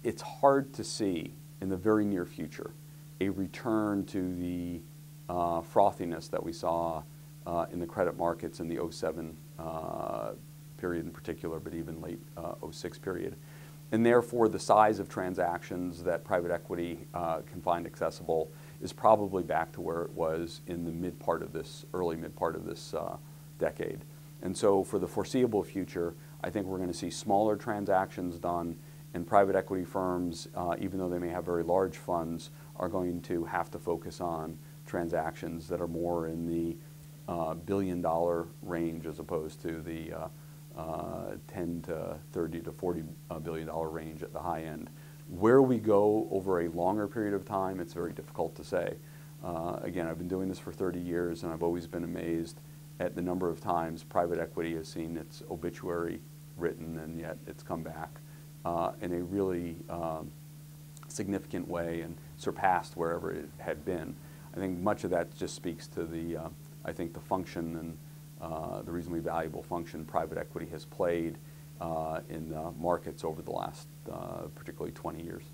it's hard to see in the very near future a return to the frothiness that we saw in the credit markets in the '07 period in particular, but even late '06 period. And therefore, the size of transactions that private equity can find accessible is probably back to where it was in the early mid part of this decade. And so for the foreseeable future, I think we're going to see smaller transactions done, and private equity firms, even though they may have very large funds, are going to have to focus on transactions that are more in the billion-dollar range as opposed to the 10 to 30 to 40 billion-dollar range at the high end. Where we go over a longer period of time, it's very difficult to say. Again, I've been doing this for 30 years, and I've always been amazed at the number of times private equity has seen its obituary written, and yet it's come back in a really significant way and surpassed wherever it had been. I think much of that just speaks to the, I think the function and the reasonably valuable function private equity has played in markets over the last particularly 20 years.